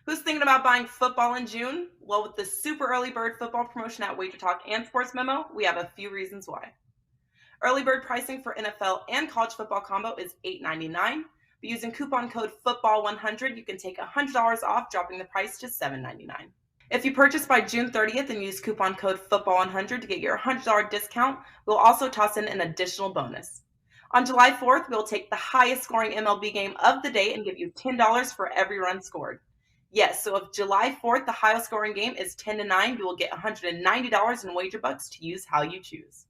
Who's thinking about buying football in June? Well, with the super early bird football promotion at WagerTalk and Sports Memo, we have a few reasons why. Early bird pricing for NFL and college football combo is $8.99, but using coupon code FOOTBALL100, you can take $100 off, dropping the price to $7.99. If you purchase by June 30th and use coupon code FOOTBALL100 to get your $100 discount, we'll also toss in an additional bonus. On July 4th, we'll take the highest scoring MLB game of the day and give you $10 for every run scored. Yes, so if July 4th, the highest scoring game is 10-9, you will get $190 in wager bucks to use how you choose.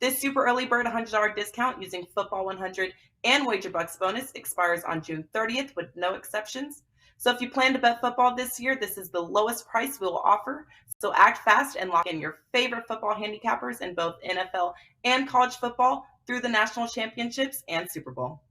This super early bird $100 discount using Football 100 and wager bucks bonus expires on June 30th with no exceptions. So if you plan to bet football this year, this is the lowest price we will offer. So act fast and lock in your favorite football handicappers in both NFL and college football through the national championships and Super Bowl.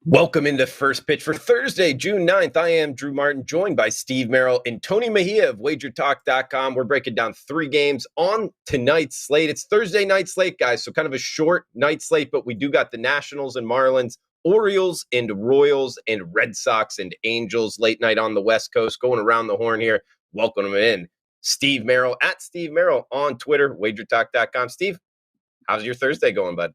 Welcome into First Pitch for Thursday, June 9th. I am Drew Martin, joined by Steve Merrill and Tony Mejia of WagerTalk.com. We're breaking down 3 games on tonight's slate. It's Thursday night slate, guys, so kind of a short night slate, but we do got the Nationals and Marlins, Orioles and Royals, and Red Sox and Angels late night on the West Coast, going around the horn here. Welcome them in. Steve Merrill, at Steve Merrill on Twitter, WagerTalk.com. Steve, how's your Thursday going, bud?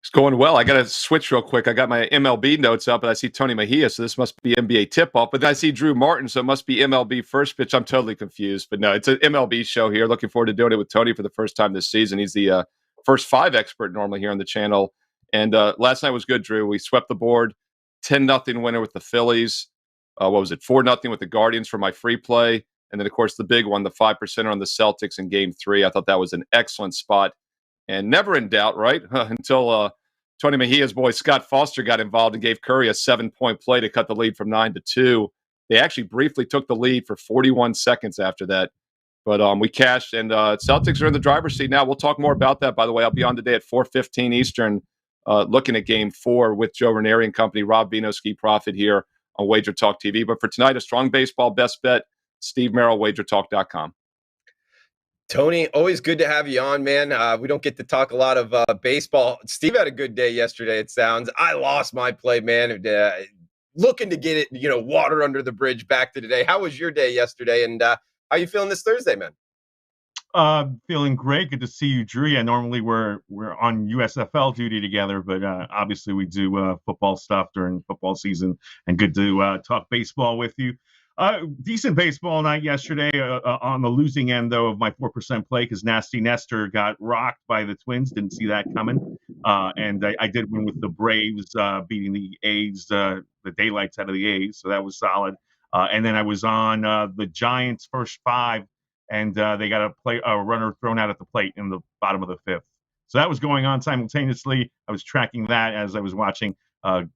It's going well. I got to switch real quick. I got my MLB notes up, and I see Tony Mejia, so this must be NBA tip-off. But then I see Drew Martin, so it must be MLB first pitch. I'm totally confused. But no, it's an MLB show here. Looking forward to doing it with Tony for the first time this season. He's the first 5 expert normally here on the channel. And last night was good, Drew. We swept the board, 10-0 winner with the Phillies. What was it, 4-0 with the Guardians for my free play. And then, of course, the big one, the 5%er on the Celtics in Game 3. I thought that was an excellent spot. And never in doubt, right? Until Tony Mejia's boy Scott Foster got involved and gave Curry a 7-point play to cut the lead from 9-2. They actually briefly took the lead for 41 seconds after that. But we cashed, and Celtics are in the driver's seat now. We'll talk more about that, by the way. I'll be on today at 4:15 Eastern looking at Game 4 with Joe Ranieri and company, Rob Vino, Ski Profit here on Wager Talk TV. But for tonight, a strong baseball best bet, Steve Merrill, WagerTalk.com. Tony, always good to have you on, man. We don't get to talk a lot of baseball. Steve had a good day yesterday, it sounds. I lost my play, man. Looking to get it, water under the bridge back to today. How was your day yesterday, and how you feeling this Thursday, man? Feeling great. Good to see you, Drew. Yeah, normally we're on USFL duty together, but obviously we do football stuff during football season, and good to talk baseball with you. Decent baseball night yesterday on the losing end, though, of my 4% play because Nasty Nestor got rocked by the Twins. Didn't see that coming. And I did win with the Braves beating the A's, the daylights out of the A's. So that was solid. And then I was on the Giants' first 5, and they got a runner thrown out at the plate in the bottom of the 5th. So that was going on simultaneously. I was tracking that as I was watching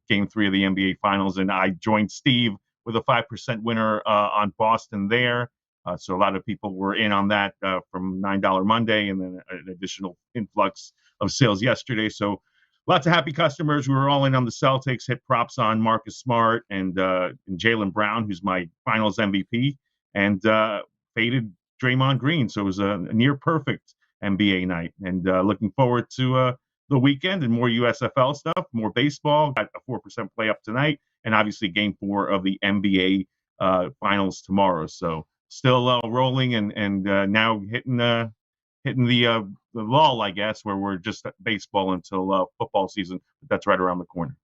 Game 3 of the NBA Finals, and I joined Steve with a 5% winner on Boston there. So a lot of people were in on that from $9 Monday, and then an additional influx of sales yesterday. So lots of happy customers. We were all in on the Celtics, hit props on Marcus Smart and Jaylen Brown, who's my finals MVP, and faded Draymond Green. So it was a near perfect NBA night. And looking forward to the weekend and more USFL stuff, more baseball. Got a 4% play up tonight, and obviously Game 4 of the NBA Finals tomorrow. So still rolling and now hitting the lull, I guess, where we're just at baseball until football season. That's right around the corner.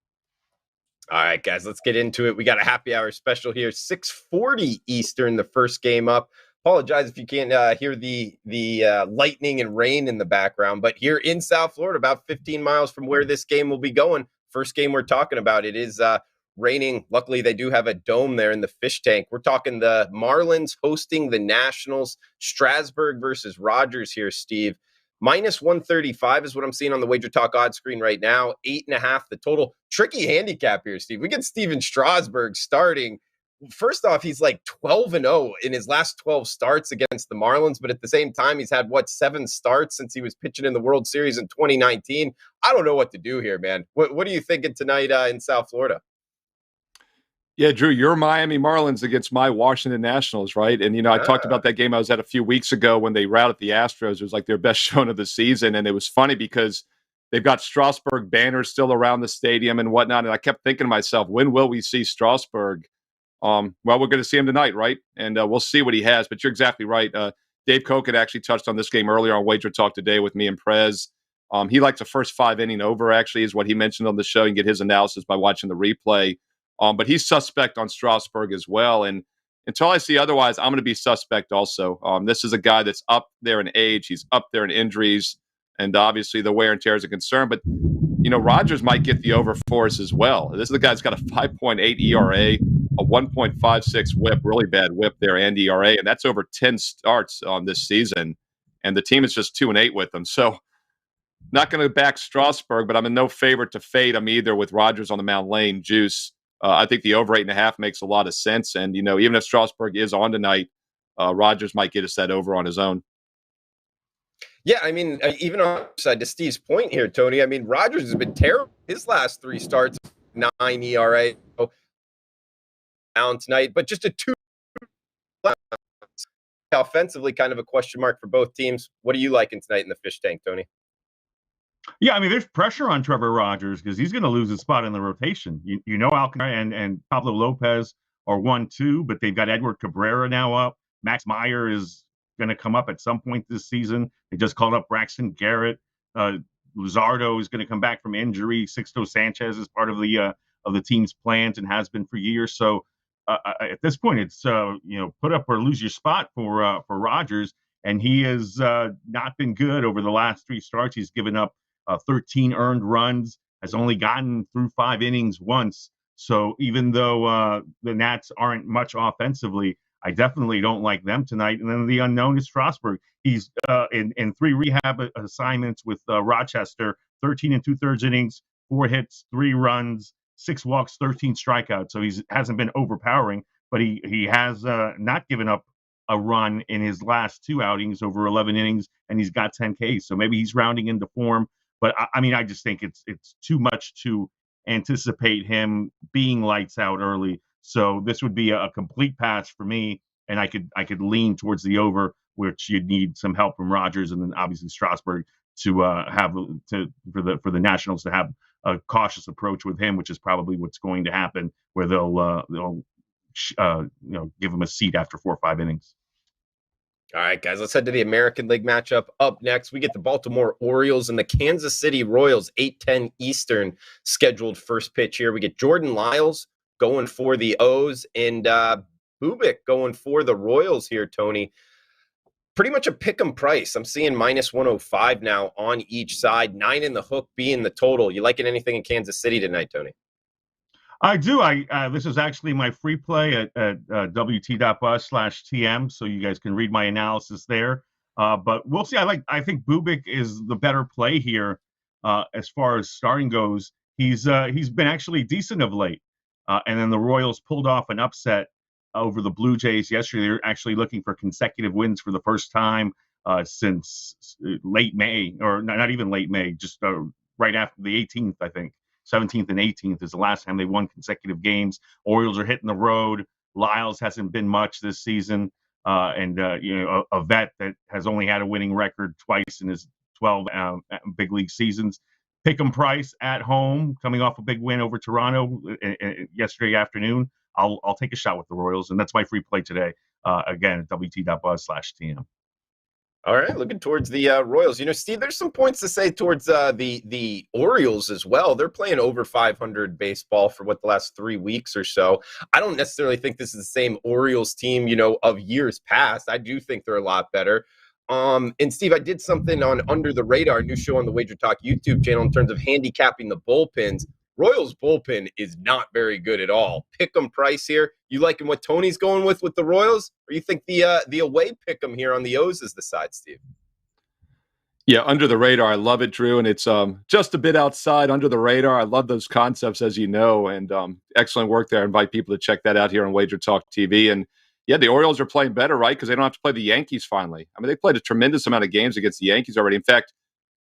All right, guys, let's get into it. We got a happy hour special here, 6:40 Eastern, the first game up. Apologize if you can't hear the lightning and rain in the background, but here in South Florida, about 15 miles from where this game will be going, first game we're talking about, it is raining. Luckily, they do have a dome there in the fish tank. We're talking the Marlins hosting the Nationals, Strasburg versus Rogers here, Steve. Minus 135 is what I'm seeing on the Wager Talk odds screen right now. 8.5 the total. Tricky handicap here, Steve. We get Steven Strasburg starting. First off, he's like 12-0 in his last 12 starts against the Marlins, but at the same time, he's had, 7 starts since he was pitching in the World Series in 2019. I don't know what to do here, man. What are you thinking tonight in South Florida? Yeah, Drew, your Miami Marlins against my Washington Nationals, right? And, I talked about that game I was at a few weeks ago when they routed the Astros. It was like their best showing of the season. And it was funny because they've got Strasburg banners still around the stadium and whatnot. And I kept thinking to myself, when will we see Strasburg? Well, we're going to see him tonight, right? And we'll see what he has. But you're exactly right. Dave Koch had actually touched on this game earlier on Wager Talk today with me and Prez. He likes the first 5 inning over, actually, is what he mentioned on the show. You can get his analysis by watching the replay. But he's suspect on Strasburg as well. And until I see otherwise, I'm going to be suspect also. This is a guy that's up there in age. He's up there in injuries. And obviously the wear and tear is a concern. But, Rogers might get the over for us as well. This is the guy that's got a 5.8 ERA, a 1.56 whip, really bad whip there, and ERA. And that's over 10 starts on this season. And the team is just 2-8 with him. So not going to back Strasburg, but I'm in no favorite to fade him either with Rogers on the mound lane juice. I think the over 8.5 makes a lot of sense. And, even if Strasburg is on tonight, Rogers might get us that over on his own. Yeah, I mean, even on the side to Steve's point here, Tony, I mean, Rogers has been terrible. His last 3 starts, 9 ERA down tonight, but just a 2 offensively, kind of a question mark for both teams. What are you liking tonight in the fish tank, Tony? Yeah, I mean, there's pressure on Trevor Rogers because he's going to lose his spot in the rotation. Alcantara and Pablo Lopez are 1-2, but they've got Edward Cabrera now up. Max Meyer is going to come up at some point this season. They just called up Braxton Garrett. Luzardo is going to come back from injury. Sixto Sanchez is part of the team's plans and has been for years. So at this point, it's put up or lose your spot for Rogers, and he has not been good over the last 3 starts. He's given up 13 earned runs, has only gotten through 5 innings once. So even though the Nats aren't much offensively, I definitely don't like them tonight. And then the unknown is Strasburg. He's in 3 rehab assignments with Rochester, 13 2/3 innings, 4 hits, 3 runs, 6 walks, 13 strikeouts. So he hasn't been overpowering, but he has not given up a run in his last 2 outings over 11 innings, and he's got 10 Ks. So maybe he's rounding into form. But I just think it's too much to anticipate him being lights out early. So this would be a complete pass for me, and I could lean towards the over, which you'd need some help from Rogers and then obviously Strasburg for the Nationals to have a cautious approach with him, which is probably what's going to happen, where they'll give him a seat after 4 or 5 innings. All right, guys, let's head to the American League matchup. Up next, we get the Baltimore Orioles and the Kansas City Royals, 8:10 Eastern scheduled first pitch here. We get Jordan Lyles going for the O's and Bubic going for the Royals here, Tony. Pretty much a pick'em price. I'm seeing -105 now on each side, 9 in the hook being the total. You liking anything in Kansas City tonight, Tony? I do. This is actually my free play at wt.buzz/TM, so you guys can read my analysis there. But we'll see. I think Bubic is the better play here as far as starting goes. He's been actually decent of late, and then the Royals pulled off an upset over the Blue Jays yesterday. They're actually looking for consecutive wins for the first time since late May, or not even late May, just right after the 18th, I think. 17th and 18th is the last time they won consecutive games. Orioles are hitting the road. Lyles hasn't been much this season, and a vet that has only had a winning record twice in his 12 big league seasons. Pick'em price at home, coming off a big win over Toronto yesterday afternoon. I'll take a shot with the Royals, and that's my free play today. Again, at wt.buzz/TM. All right, looking towards the Royals. Steve, there's some points to say towards the Orioles as well. They're playing over 500 baseball for the last 3 weeks or so. I don't necessarily think this is the same Orioles team, of years past. I do think they're a lot better. And Steve, I did something on Under the Radar, new show on the WagerTalk YouTube channel, in terms of handicapping the bullpens. Royals bullpen is not very good at all. Pick'em price here. You liking what Tony's going with the Royals, or you think the away pick'em here on the O's is the side, Steve? Yeah, Under the Radar. I love it, Drew, and it's just a bit outside Under the Radar. I love those concepts, as you know, and excellent work there. I invite people to check that out here on Wager Talk TV. And yeah, the Orioles are playing better, right? Because they don't have to play the Yankees finally. I mean, they played a tremendous amount of games against the Yankees already. In fact,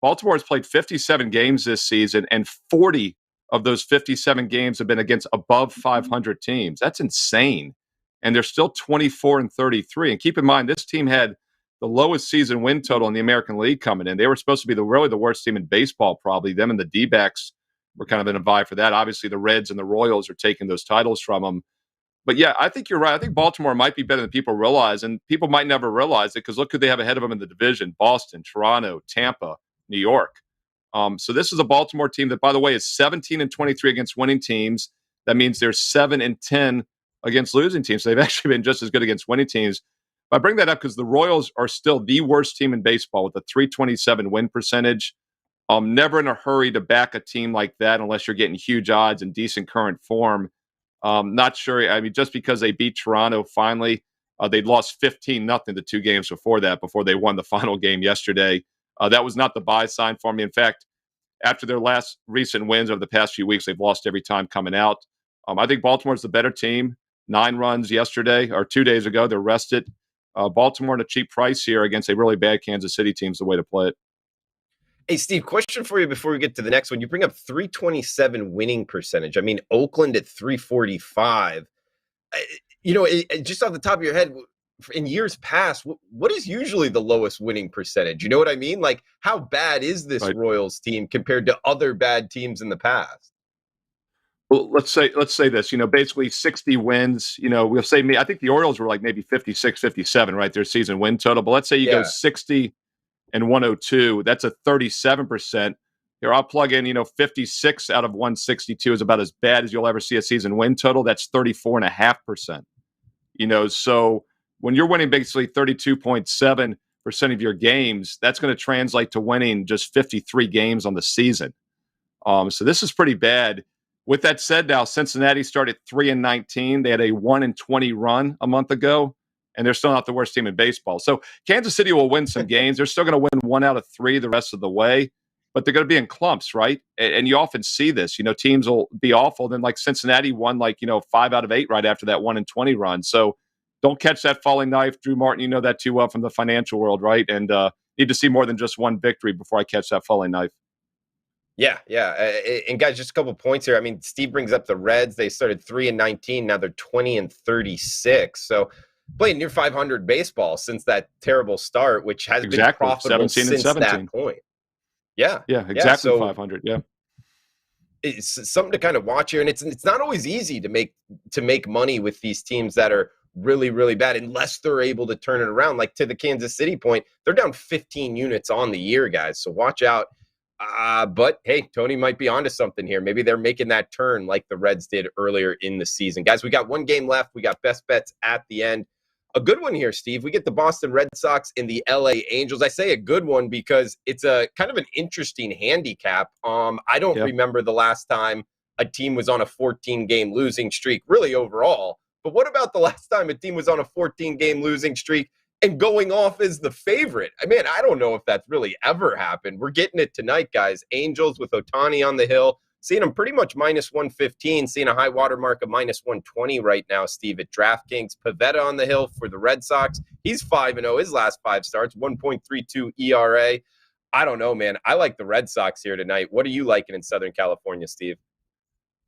Baltimore has played 57 games this season, and 40 of those 57 games have been against above 500 teams. That's insane. And they're still 24-33. And keep in mind, this team had the lowest season win total in the American League coming in. They were supposed to be really the worst team in baseball, probably. Them and the D-backs were kind of in a vie for that. Obviously, the Reds and the Royals are taking those titles from them. But yeah, I think you're right. I think Baltimore might be better than people realize, and people might never realize it because look who they have ahead of them in the division: Boston, Toronto, Tampa, New York. So this is a Baltimore team that, by the way, is 17-23 against winning teams. That means they're 7-10 against losing teams. So they've actually been just as good against winning teams. But I bring that up because the Royals are still the worst team in baseball with a 327 win percentage. Never in a hurry to back a team like that unless you're getting huge odds and decent current form. Not sure. I mean, just because they beat Toronto finally, they'd lost 15-0 the 2 games before that, before they won the final game yesterday. That was not the buy sign for me. In fact, after their last recent wins over the past few weeks, they've lost every time coming out. I think Baltimore's the better team. 9 runs yesterday or 2 days ago. They're rested. Baltimore at a cheap price here against a really bad Kansas City team is the way to play it. Hey, Steve, question for you before we get to the next one. You bring up 327 winning percentage. I mean, Oakland at 345. Just off the top of your head, in years past, what is usually the lowest winning percentage? You know what I mean? Like, how bad is this Royals team compared to other bad teams in the past? Well, let's say this, basically 60 wins, we'll say I think the Orioles were like maybe 56, 57, right? Their season win total. But let's say you go 60 and 102, that's a 37%. Here, I'll plug in, 56 out of 162 is about as bad as you'll ever see a season win total. That's 34.5%. So when you're winning basically 32.7% of your games, that's going to translate to winning just 53 games on the season. So this is pretty bad. With that said, now Cincinnati started 3-19. They had a 1-20 run a month ago, and they're still not the worst team in baseball. So Kansas City will win some games. They're still going to win 1 out of 3 the rest of the way, but they're going to be in clumps, right? And you often see this. Teams will be awful. Then like Cincinnati won 5 out of 8 right after that 1-20 run. So don't catch that falling knife. Drew Martin, you know that too well from the financial world, right? And need to see more than just one victory before I catch that falling knife. Yeah. And guys, just a couple points here. I mean, Steve brings up the Reds. They started 3-19. Now they're 20-36. So playing near 500 baseball since that terrible start, which has been profitable since that point. Yeah, exactly. So 500. Yeah. It's something to kind of watch here. And it's not always easy to make money with these teams that are really, really bad unless they're able to turn it around. Like to the Kansas City point, they're down 15 units on the year, guys. So watch out. But hey, Tony might be onto something here. Maybe they're making that turn like the Reds did earlier in the season. Guys, we got 1 game left. We got best bets at the end. A good one here, Steve. We get the Boston Red Sox and the LA Angels. I say a good one because it's a kind of an interesting handicap. I don't remember the last time a team was on a 14-game losing streak, really overall. But what about the last time a team was on a 14-game losing streak and going off as the favorite? I mean, I don't know if that's really ever happened. We're getting it tonight, guys. Angels with Ohtani on the hill. Seeing them pretty much -115, seeing a high water mark of -120 right now, Steve, at DraftKings. Pivetta on the hill for the Red Sox. He's 5-0 his last 5 starts, 1.32 ERA. I don't know, man. I like the Red Sox here tonight. What are you liking in Southern California, Steve?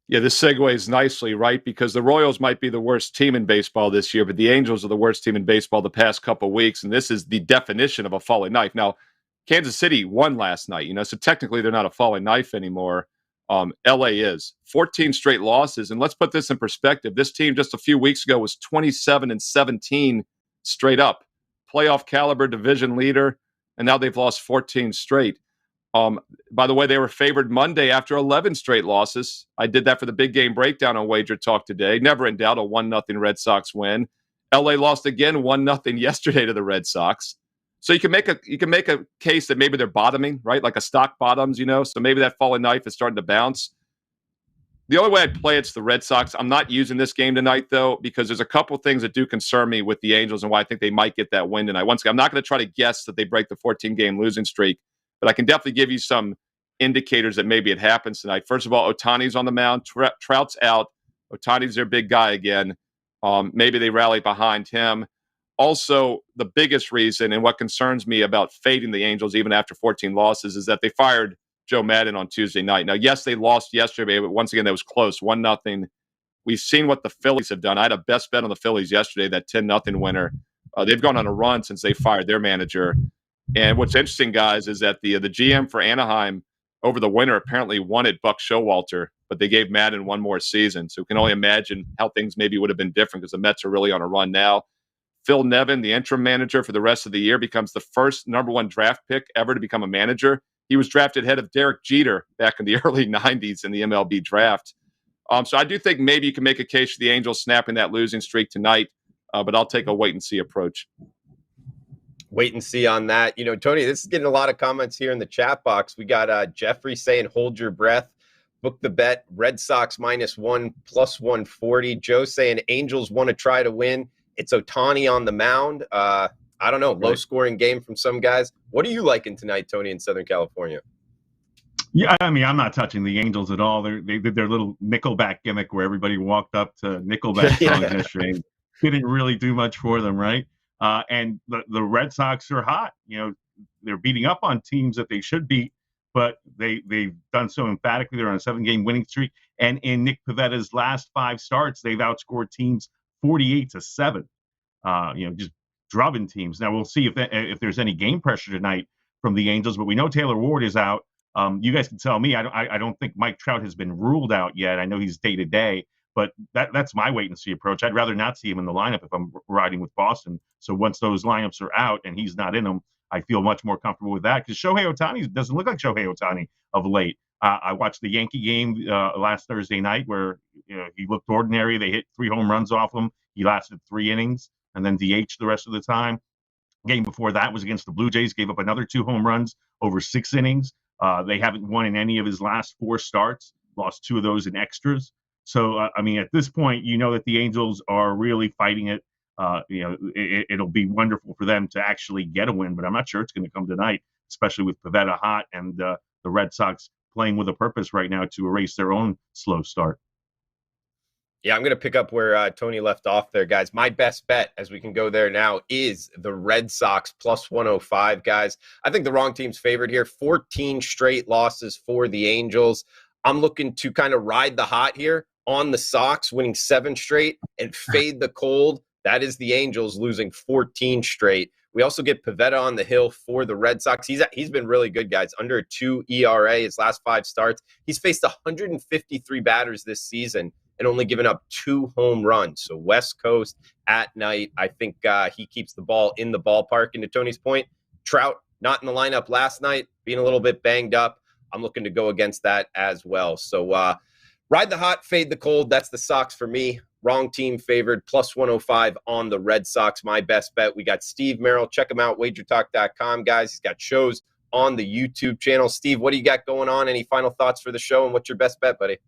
Yeah, this segues nicely, right? Because the Royals might be the worst team in baseball this year, but the Angels are the worst team in baseball the past couple of weeks, and this is the definition of a falling knife. Now, Kansas City won last night, so technically they're not a falling knife anymore. LA is 14 straight losses. And let's put this in perspective. This team just a few weeks ago was 27-17 straight up, playoff caliber division leader. And now they've lost 14 straight. By the way, they were favored Monday after 11 straight losses. I did that for the big game breakdown on WagerTalk today. Never in doubt, a 1-0 Red Sox win. LA lost again 1-0 yesterday to the Red Sox. So you can make a case that maybe they're bottoming, right? Like a stock bottoms, So maybe that falling knife is starting to bounce. The only way I'd play it's the Red Sox. I'm not using this game tonight, though, because there's a couple things that do concern me with the Angels and why I think they might get that win tonight. Once again, I'm not going to try to guess that they break the 14-game losing streak, but I can definitely give you some indicators that maybe it happens tonight. First of all, Ohtani's on the mound. Trout's out. Ohtani's their big guy again. Maybe they rally behind him. Also, the biggest reason and what concerns me about fading the Angels even after 14 losses is that they fired Joe Madden on Tuesday night. Now, yes, they lost yesterday, but once again, that was close, 1-0. We've seen what the Phillies have done. I had a best bet on the Phillies yesterday, that 10-0 winner. They've gone on a run since they fired their manager. And what's interesting, guys, is that the GM for Anaheim over the winter apparently wanted Buck Showalter, but they gave Madden one more season. So we can only imagine how things maybe would have been different because the Mets are really on a run now. Phil Nevin, the interim manager for the rest of the year, becomes the first #1 draft pick ever to become a manager. He was drafted ahead of Derek Jeter back in the early 90s in the MLB draft. So I do think maybe you can make a case for the Angels snapping that losing streak tonight, but I'll take a wait-and-see approach. Wait and see on that. Tony, this is getting a lot of comments here in the chat box. We got Jeffrey saying, hold your breath. Book the bet. Red Sox -1, +140. Joe saying Angels want to try to win. It's Ohtani on the mound. I don't know. Low-scoring game from some guys. What are you liking tonight, Tony, in Southern California? Yeah, I mean, I'm not touching the Angels at all. They did their little Nickelback gimmick where everybody walked up to Nickelback songs yesterday. Didn't really do much for them, right? And the Red Sox are hot. They're beating up on teams that they should beat, but they've done so emphatically. They're on a 7-game winning streak. And in Nick Pavetta's last 5 starts, they've outscored teams 48-7. Just drubbing teams. Now we'll see if there's any game pressure tonight from the Angels, but we know Taylor Ward is out. You guys can tell me. I don't think Mike Trout has been ruled out yet. I know he's day to day, but that's my wait and see approach. I'd rather not see him in the lineup if I'm riding with Boston. So once those lineups are out and he's not in them, I feel much more comfortable with that because Shohei Ohtani doesn't look like Shohei Ohtani of late. I watched the Yankee game last Thursday night where he looked ordinary. They hit 3 home runs off him. He lasted 3 innings and then DH the rest of the time. Game before that was against the Blue Jays, gave up another 2 home runs over 6 innings. They haven't won in any of his last 4 starts, lost 2 of those in extras. So, I mean, at this point, that the Angels are really fighting it. It'll be wonderful for them to actually get a win, but I'm not sure it's going to come tonight, especially with Pivetta hot and the Red Sox playing with a purpose right now to erase their own slow start. Yeah, I'm going to pick up where Tony left off there, guys. My best bet, as we can go there now, is the Red Sox +105, guys. I think the wrong team's favored here. 14 straight losses for the Angels. I'm looking to kind of ride the hot here on the Sox, winning 7 straight, and fade the cold. That is the Angels losing 14 straight. We also get Pivetta on the hill for the Red Sox. He's been really good, guys. Under a 2 ERA his last 5 starts. He's faced 153 batters this season and only given up 2 home runs. So West Coast at night, I think he keeps the ball in the ballpark. And to Tony's point, Trout not in the lineup last night, being a little bit banged up. I'm looking to go against that as well. So ride the hot, fade the cold. That's the Sox for me. Wrong team favored, +105 on the Red Sox. My best bet. We got Steve Merrill. Check him out, WagerTalk.com, guys. He's got shows on the YouTube channel. Steve, what do you got going on? Any final thoughts for the show, and what's your best bet, buddy?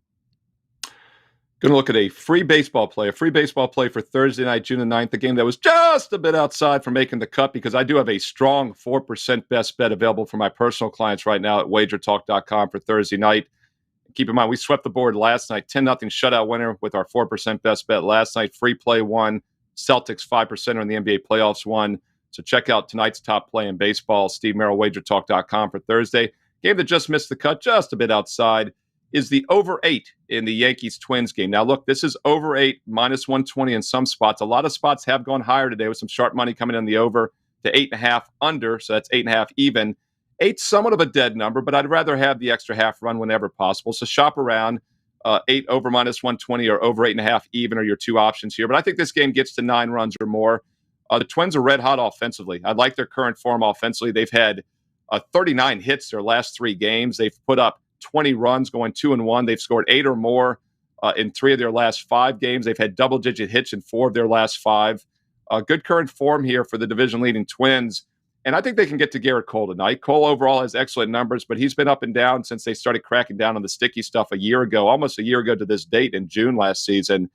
Going to look at a free baseball play for Thursday night, June the 9th, a game that was just a bit outside from making the cut because I do have a strong 4% best bet available for my personal clients right now at WagerTalk.com for Thursday night. Keep in mind, we swept the board last night, 10-0 shutout winner with our 4% best bet last night. Free play won. Celtics 5% on the NBA playoffs won. So check out tonight's top play in baseball. Steve Merrill, WagerTalk.com for Thursday. Game that just missed the cut, just a bit outside, is the over 8 in the Yankees-Twins game. Now, look, this is over 8, -120 in some spots. A lot of spots have gone higher today with some sharp money coming in the over to 8.5 under, so that's 8.5 even. 8's somewhat of a dead number, but I'd rather have the extra half run whenever possible. So shop around. 8 over -120 or over 8.5 even are your 2 options here. But I think this game gets to 9 runs or more. The Twins are red hot offensively. I like their current form offensively. They've had 39 hits their last 3 games. They've put up 20 runs, going 2-1. They've scored 8 or more in 3 of their last 5 games. They've had double-digit hits in 4 of their last 5. Good current form here for the division-leading Twins. And I think they can get to Garrett Cole tonight. Cole overall has excellent numbers, but he's been up and down since they started cracking down on the sticky stuff a year ago, almost a year ago to this date in June last season.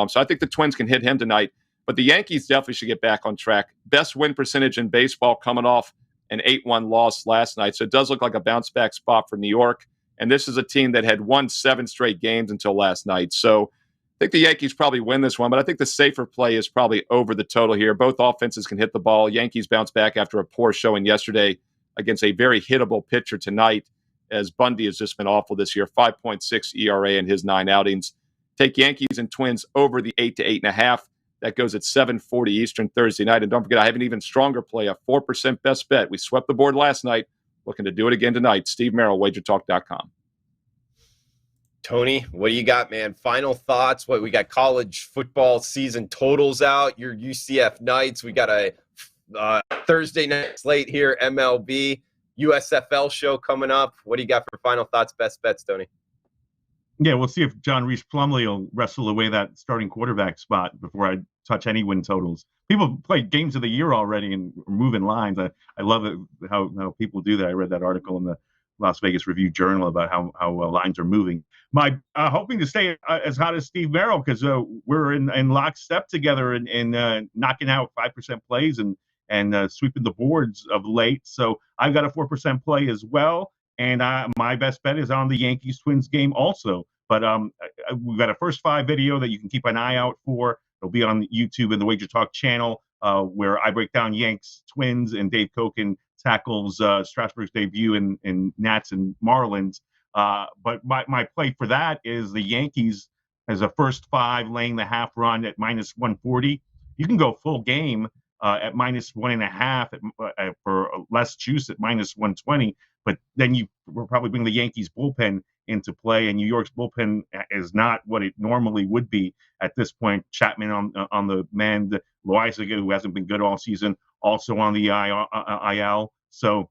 So I think the Twins can hit him tonight. But the Yankees definitely should get back on track. Best win percentage in baseball coming off an 8-1 loss last night. So it does look like a bounce-back spot for New York. And this is a team that had won 7 straight games until last night. So I think the Yankees probably win this one, but I think the safer play is probably over the total here. Both offenses can hit the ball. Yankees bounce back after a poor showing yesterday against a very hittable pitcher tonight. as Bundy has just been awful this year. 5.6 ERA in his 9 outings. Take Yankees and Twins over the 8 to 8.5. That goes at 7:40 Eastern Thursday night. And don't forget, I have an even stronger play, a 4% best bet. We swept the board last night. Looking to do it again tonight. Steve Merrill, WagerTalk.com. Tony, what do you got, man? Final thoughts? We got college football season totals out. Your UCF Knights. We got a Thursday night slate here, MLB, USFL show coming up. What do you got for final thoughts, best bets, Tony? Yeah, we'll see if John Reese Plumlee will wrestle away that starting quarterback spot before I touch any win totals. People play games of the year already and are moving lines. I love it how people do that. I read that article in the Las Vegas Review-Journal about how lines are moving. My hoping to stay as hot as Steve Merrill because we're in lockstep together in knocking out 5% plays and sweeping the boards of late. So I've got a 4% play as well. And my best bet is on the Yankees-Twins game also. But we've got a first 5 video that you can keep an eye out for. It'll be on YouTube and the Wager Talk channel where I break down Yanks-Twins and Dave Koken tackles Strasburg's debut in Nats and Marlins. But my play for that is the Yankees as a first 5 laying the half run at minus 140. You can go full game at minus 1.5 for less juice at minus 120. But then you will probably bring the Yankees bullpen into play, and New York's bullpen is not what it normally would be at this point. Chapman on the mend, Loaizaga, who hasn't been good all season, also on the IL. So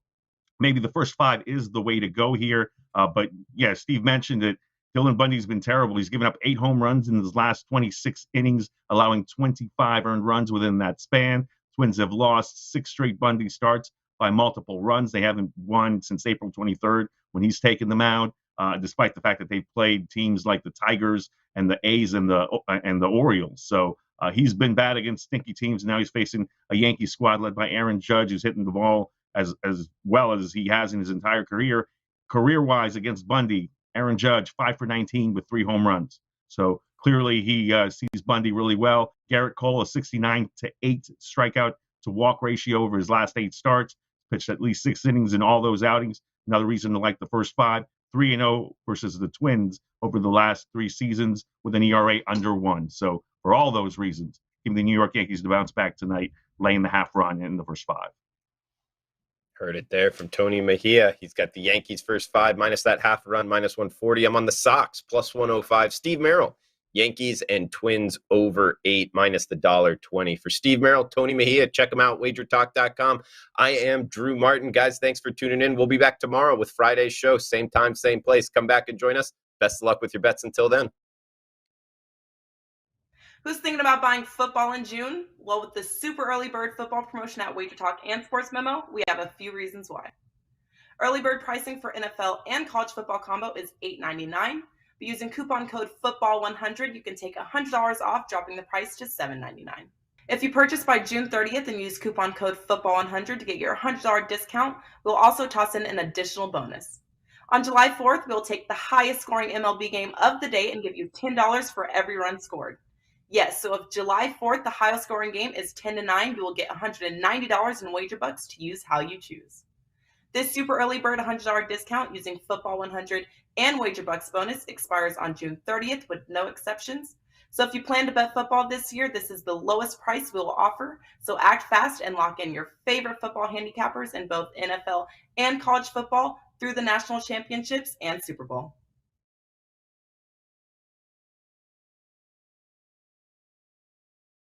maybe the first 5 is the way to go here. But yeah, Steve mentioned it. Dylan Bundy's been terrible. He's given up 8 home runs in his last 26 innings, allowing 25 earned runs within that span. Twins have lost 6 straight Bundy starts by multiple runs. They haven't won since April 23rd when he's taken the mound, despite the fact that they've played teams like the Tigers and the A's and the Orioles. So he's been bad against stinky teams. Now he's facing a Yankee squad led by Aaron Judge, who's hitting the ball as well as he has in his entire career. Career-wise against Bundy, Aaron Judge, 5 for 19 with 3 home runs. So clearly he sees Bundy really well. Garrett Cole, a 69-8 strikeout to walk ratio over his last 8 starts. Pitched at least 6 innings in all those outings. Another reason to like the first 5. 3-0 versus the Twins over the last 3 seasons with an ERA under 1. So for all those reasons, give the New York Yankees to bounce back tonight, laying the half run in the first 5. Heard it there from Tony Mejia. He's got the Yankees first 5 minus that half run, minus 140. I'm on the Sox, plus 105. Steve Merrill, Yankees and Twins over 8 minus the $1.20. For Steve Merrill, Tony Mejia, check them out, wagertalk.com. I am Drew Martin. Guys, thanks for tuning in. We'll be back tomorrow with Friday's show. Same time, same place. Come back and join us. Best of luck with your bets until then. Who's thinking about buying football in June? Well, with the super early bird football promotion at WagerTalk and Sports Memo, we have a few reasons why. Early bird pricing for NFL and college football combo is $8.99. But using coupon code FOOTBALL100, you can take $100 off, dropping the price to $7.99. If you purchase by June 30th and use coupon code FOOTBALL100 to get your $100 discount, we'll also toss in an additional bonus. On July 4th, we'll take the highest scoring MLB game of the day and give you $10 for every run scored. Yes, so if July 4th, the highest scoring game is 10-9, you will get $190 in wager bucks to use how you choose. This super early bird $100 discount using Football 100 and Wager Bucks bonus expires on June 30th with no exceptions. So if you plan to bet football this year, this is the lowest price we will offer. So act fast and lock in your favorite football handicappers in both NFL and college football through the national championships and Super Bowl.